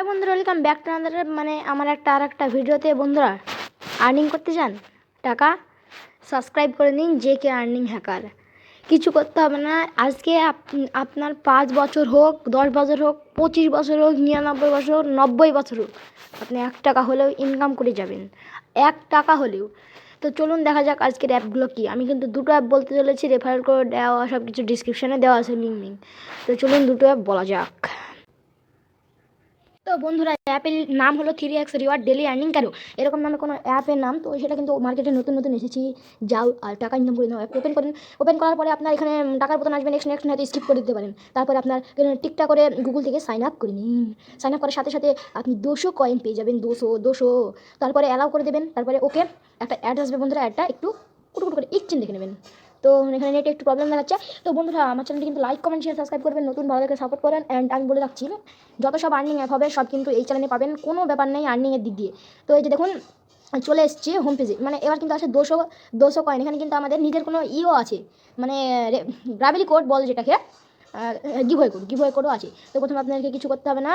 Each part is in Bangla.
বন্ধুরা, ওয়েলকাম ব্যাক টু আনাদার আমার আরেকটা ভিডিওতে। বন্ধুরা, আর্নিং করতে চান টাকা, সাবস্ক্রাইব করে নিন JK আর্নিং হ্যাকার। কিছু করতে হবে না। আজকে আপনার 5 বছর হোক, 10 বছর হোক, 25 বছর হোক, 99 বছর হোক, 90 বছর হোক, আপনি 1 টাকা হলেও ইনকাম করে যাবেন, 1 টাকা হলেও। তো চলুন দেখা যাক আজকের অ্যাপগুলো কী। আমি কিন্তু দুটো অ্যাপ বলতে চলেছি, রেফারেল করে দেওয়া সব কিছু ডিসক্রিপশানে দেওয়া আছে লিঙ্ক। তো চলুন দুটো অ্যাপ বলা যাক। তো বন্ধুরা, অ্যাপের নাম হলো 3x রিওয়ার্ড ডেলি আর্নিং ক্যারো, এরকম নামে কোনো অ্যাপের নাম। তো সেটা কিন্তু মার্কেটে নতুন নতুন এসেছি। যাও আর টাকা ইনকাম করে নাও। অ্যাপ ওপেন করেন। ওপেন করার পরে আপনার এখানে টাকার বোতাম আসবে, নেক্সট হয়তো স্কিপ করে দিতে পারেন। তারপরে আপনার টিকটা করে গুগল থেকে সাইন আপ করে নিন। সাইন আপ করার সাথে সাথে আপনি 200 কয়েন পেয়ে যাবেন। 200। তারপরে অ্যালাউ করে দেবেন। তারপরে ওকে, একটা অ্যাড আসবে বন্ধুরা, অ্যাডটা একটু কুটু করে ইচ্ছেন দেখে নেবেন। তো এখানে নেটে একটু প্রবলেম দেখাচ্ছে। তো বন্ধুরা, আমার চ্যানেলটি কিন্তু লাইক, কমেন্ট, শেয়ার, সাবস্ক্রাইব করবেন। নতুন ভালো দেখে সাপোর্ট করেন। অ্যান্ড আমি বলে রাখছি, যত সব আর্নিং অ্যাপ হবে সব কিন্তু এই চ্যানেলে পাবেন, কোনো ব্যাপার নেই আর্নিংয়ের দিক দিয়ে। তো এই যে দেখুন, চলে এসছে হোম পেজে। এবার কিন্তু আছে 200 কয়েন। এখানে কিন্তু আমাদের নিজের কোনো ইও আছে, গ্রাভেলি কোড বলে যেটাকে, গিভওয়ে কোডও আছে। তো প্রথমে আপনাদেরকে কিছু করতে হবে না।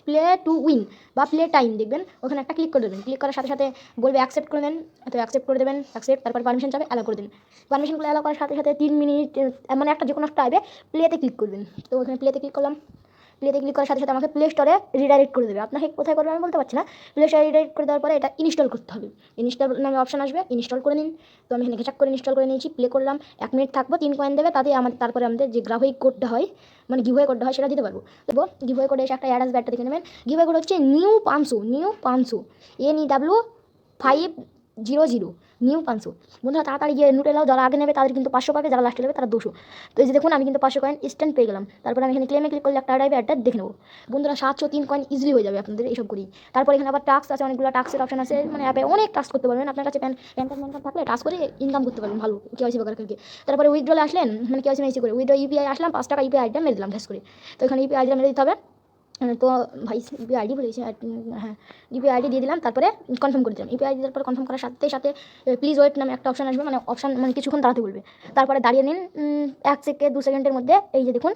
প্লে টু উইন বা প্লে টাইম দেখবেন, ওখানে একটা ক্লিক করে দেবেন। ক্লিক করার সাথে সাথে বলবে অ্যাকসেপ্ট করে দেন। তো অ্যাকসেপ্ট করে দেবেন, অ্যাকসেপ্ট। তারপর পারমিশন চাবে, অ্যালাউ করে দেন। পারমিশনগুলো অ্যালাউ করার সাথে সাথে 3 মিনিট একটা যে কোনো একটা টাইপে প্লেতে ক্লিক করবেন। তো ওখানে প্লেতে ক্লিক করলাম। প্লেতে ক্লিক করার সাথে সাথে আমাকে প্লে স্টোরে রিডাইরেক্ট করে দেবে। আপনাকে কোথায় করবে আমি বলতে পারছি না। প্লে স্টোরে রিডাইরেক্ট করে দেওয়ার পরে এটা ইনস্টল করতে হবে। ইনস্টল নামে অপশন আসবে, ইনস্টল করে নিন। তো আমি এখানে ঘেচাক করে ইনস্টল করে নিয়েছি। প্লে করলাম, 1 মিনিট থাকবো, 3 কয়েন দেবে। তারপরে আমাদের যে গ্রাহক কোডটা হয়, গিভওয়ে কোডটা হয়, সেটা দিতে পারবো। তো গিভওয়ে কোডে এসে একটা অ্যাড আসবে, একটা দেখে নেবেন। গিভওয়ে কোড হচ্ছে নিউ 500 NEW500 নিউ 500। বন্ধুরা, তাড়াতাড়ি গিয়ে নোট এলাও। যারা আগে নেবে তাদের কিন্তু 500 পাবে, যারা লাস্টে নেবে তারা 200। তো এই যে দেখুন, আমি কিন্তু 500 কয়েন ইনস্ট্যান্ট পেয়ে গেলাম। তারপরে আমি এখানে ক্লেমে ক্লিক করলে একটা অ্যাডটা দেখে নেবো। বন্ধুরা, 703 কয়েন ইজিলি হয়ে যাবে আপনাদের এইসব করি। তারপর এখানে আবার টাস্ক আছে, অনেকগুলো টাস্কের অপশন আছে। অ্যাপে অনেক টাস্ক করতে পারবেন। আপনার কাছে প্যান কার্ড থাকলে টাস্ক করে ইনকাম করতে পারবেন ভালো, কেওয়াইসি বাগার থেকে। তারপরে উইথড্রলে আসলেন, কেওয়াইসি মেসি করে উইথড্র ইউপিআই আসলাম, 5 টাকা ইউপিআই আইডিটা মেরে দিলাম ঘ্যাস করে। তো এখানে ইউপিআই আইডিটা মেরে দিতে হবে। তো ভাই ইউপিআই আইডি বলেছি, হ্যাঁ, ইউপিআই আইডি দিয়ে দিলাম। তারপরে কনফার্ম করে দিলাম। ইউপিআই আইডি দেওয়ার পরে কনফার্ম করার সাথে সাথে প্লিজ ওয়েট নামে একটা অপশন আসবে, কিছুক্ষণ দাঁড়াতে বলবে। তারপরে দাঁড়িয়ে নিন 1 সেকেন্ড 2 সেকেন্ডের মধ্যে। এই যে দেখুন,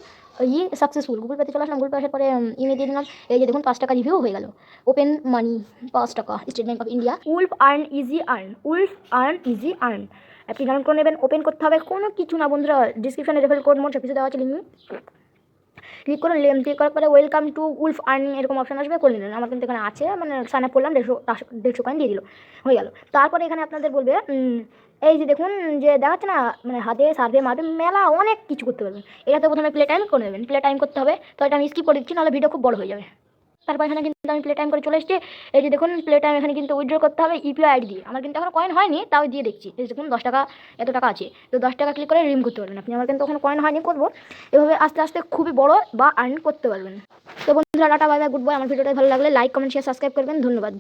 সাকসেসফুল। গুগল পেতে চলে আসলাম। গুগল পে আসার পরে ইমেল দিয়ে দিলাম। এই যে দেখুন, 5 টাকা রিভিউ হয়ে গেল। ওপেন মানি 5 টাকা, state bank of India. Wolf earn easy earn অ্যাপটি ডাউনলোড করে নেবেন। ওপেন করতে হবে, কোনো কিছু না বন্ধুরা। ডিসক্রিপশনে রেফারেল কোড মোট সব কিছু দেওয়া আছে, লিঙ্ক ক্লিক করুন। ক্লিক করার পরে ওয়েলকাম টু উলফ আর্নিং এরকম অপশন আসবে, করে নিলেন। আমার কিন্তু এখানে আছে, সাইন আপ করলাম, 150 কয়েন দিয়ে দিল, হয়ে গেল। তারপরে এখানে আপনাদের বলবে, এই যে দেখুন, যে দেখাচ্ছে না, হাতে সার্ভে মারবে, মেলা অনেক কিছু করতে পারবেন। এটাতে প্রথমে প্লে টাইম করে নেবেন। প্লে টাইম করতে হবে, তো এটা আমি স্কিপ করে দিচ্ছি, নাহলে ভিডিও খুব বড় হয়ে যাবে। তারপর এখানে কিন্তু আমি প্লে টাইম করে চলে এসেছি। এই যে দেখুন, প্লে টাইম এখানে কিন্তু উইথড্র করতে হবে ইউপিআই আইডি দিয়ে। আমার কিন্তু এখন কয়েন হয়নি, তাও দিয়ে দেখছি। এই দেখুন, 10 টাকা, এত টাকা আছে। তো 10 টাকা ক্লিক করে রিডিম করতে পারবেন আপনি। আমার কিন্তু এখন কয়েন হয়নি, করবো। এভাবে আস্তে আস্তে খুবই বড় বা আর্ন করতে পারবেন। তো বন্ধুরা, tata, bye bye, good bye. আমার ভিডিওটা ভালো লাগলে লাইক, কমেন্ট, শেয়ার, সাবস্ক্রাইব করবেন। ধন্যবাদ।